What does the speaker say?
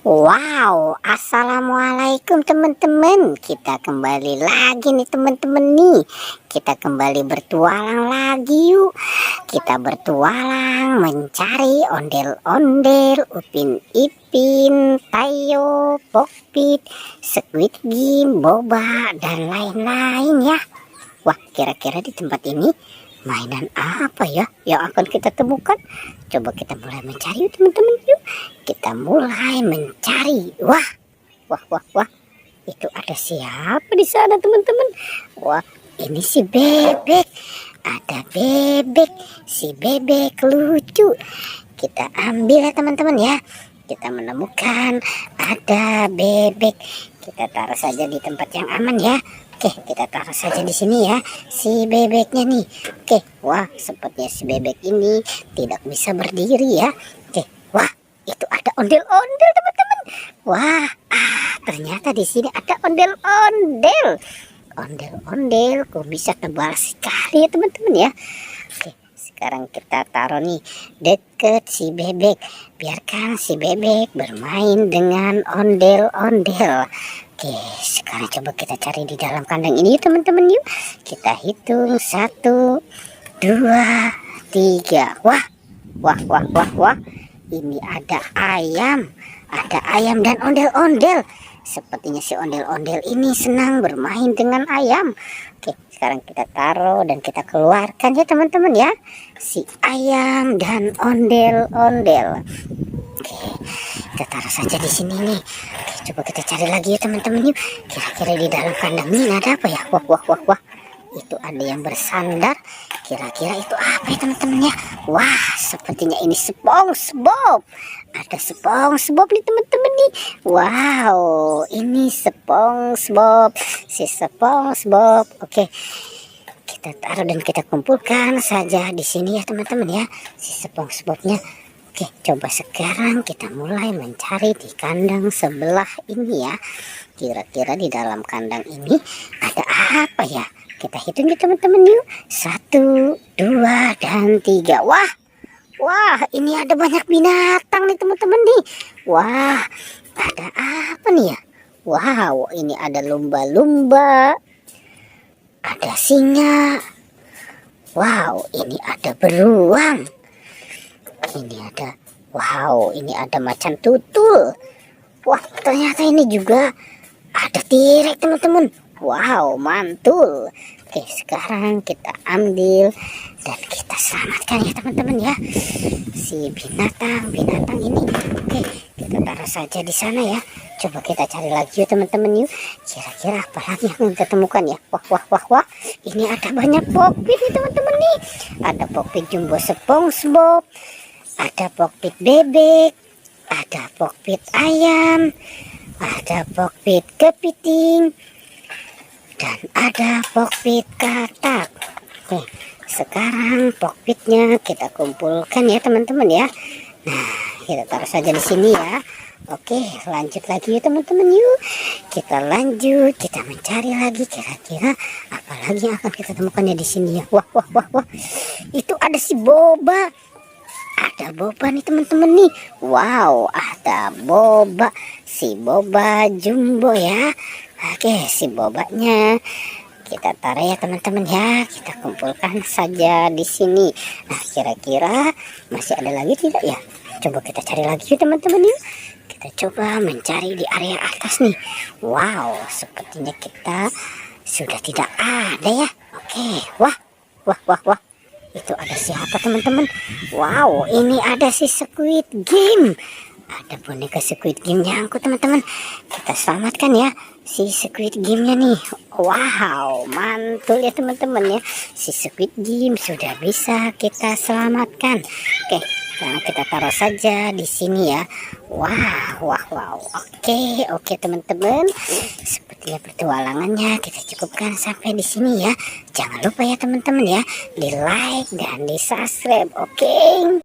Wow, assalamualaikum teman-teman. Kita kembali lagi nih teman-teman nih. Kita kembali bertualang lagi yuk. Kita bertualang mencari ondel-ondel, Upin Ipin, Tayo, Pokpit, Squid Game, Boba, dan lain-lain ya. Wah, kira-kira di tempat ini mainan apa ya yang akan kita temukan? Coba kita mulai mencari yuk teman-teman yuk. Kita mulai mencari. Wah, wah, wah, wah. Itu ada siapa di sana teman-teman? Wah, ini si bebek. Ada bebek. Si bebek lucu. Kita ambil ya teman-teman ya. Kita menemukan ada bebek. Kita taruh saja di tempat yang aman ya. Oke, kita taruh saja di sini ya, si bebeknya nih. Oke, wah, sepertinya si bebek ini tidak bisa berdiri ya. Oke, wah, itu ada ondel-ondel teman-teman. Wah, ternyata di sini ada ondel-ondel. Ondel-ondel, kok bisa tebal sekali ya teman-teman ya. Oke, sekarang kita taruh nih deket si bebek. Biarkan si bebek bermain dengan ondel-ondel. Oke, sekarang coba kita cari di dalam kandang ini teman-teman yuk. Kita hitung 1, 2, 3. Wah, wah, wah, wah, wah. Ini ada ayam dan ondel-ondel. Sepertinya si ondel-ondel ini senang bermain dengan ayam. Oke, sekarang kita taruh dan kita keluarkan ya teman-teman ya, si ayam dan ondel-ondel. Oke, kita taruh saja di sini nih. Oke, coba kita cari lagi ya teman-teman yuk. Kira-kira di dalam kandang ini ada apa ya? Wah, wah, wah, wah. Itu ada yang bersandar. Kira-kira itu apa ya teman-teman ya? Wah, sepertinya ini SpongeBob. Ada SpongeBob nih teman-teman nih. Wow, ini SpongeBob. Si SpongeBob. Oke, kita taruh dan kita kumpulkan saja di sini ya teman-teman ya, si SpongeBobnya. Oke, coba sekarang kita mulai mencari di kandang sebelah ini ya. Kira-kira di dalam kandang ini ada apa ya? Kita hitung ya teman-teman yuk. 1, 2, dan 3. Wah, wah, ini ada banyak binatang nih teman-teman nih. Wah, ada apa nih ya? Wow, ini ada lumba-lumba, ada singa. Wow, ini ada beruang. Ini ada, wow, ini ada macan tutul. Wah, ternyata ini juga ada T-Rex teman-teman. Wow, mantul. Oke, sekarang kita ambil dan kita selamatkan ya teman-teman ya, si binatang ini. Oke, kita taruh saja di sana ya. Coba kita cari lagi yuk teman-teman yuk. Kira-kira apa lagi yang kita temukan ya? Wah, wah, wah, wah. Ini ada banyak Pokpit nih teman-teman nih. Ada Pokpit jumbo SpongeBob. Ada Pokpit bebek, ada Pokpit ayam, ada Pokpit kepiting, dan ada Pokpit katak. Oke, sekarang Pokpitnya kita kumpulkan ya teman-teman ya. Nah, kita taruh saja di sini ya. Oke, lanjut lagi ya teman-teman yuk. Kita lanjut, kita mencari lagi kira-kira apa lagi yang akan kita temukan ya di sini ya. Wah, wah, wah, wah. Itu ada si Boba. Ada Boba nih teman-teman nih. Wow, ada Boba. Si Boba jumbo ya. Oke, si Bobanya kita taruh ya teman-teman ya. Kita kumpulkan saja di sini. Nah, kira-kira masih ada lagi tidak ya? Coba kita cari lagi ya teman-teman yuk. Kita coba mencari di area atas nih. Wow, sepertinya kita sudah tidak ada ya. Oke, wah, wah, wah, wah. Itu ada siapa teman-teman? Wow, ini ada si Squid Game. Ada boneka Squid Game nyangkut teman-teman. Kita selamatkan ya si Squid Game-nya nih. Wow, mantul ya teman-teman ya. Si Squid Game sudah bisa kita selamatkan. Oke, sekarang kita taruh saja di sini ya. Wah, wah, wow. Oke teman-teman. Sepertinya petualangannya kita cukupkan sampai di sini ya. Jangan lupa ya teman-teman ya, di like dan di subscribe. Oke.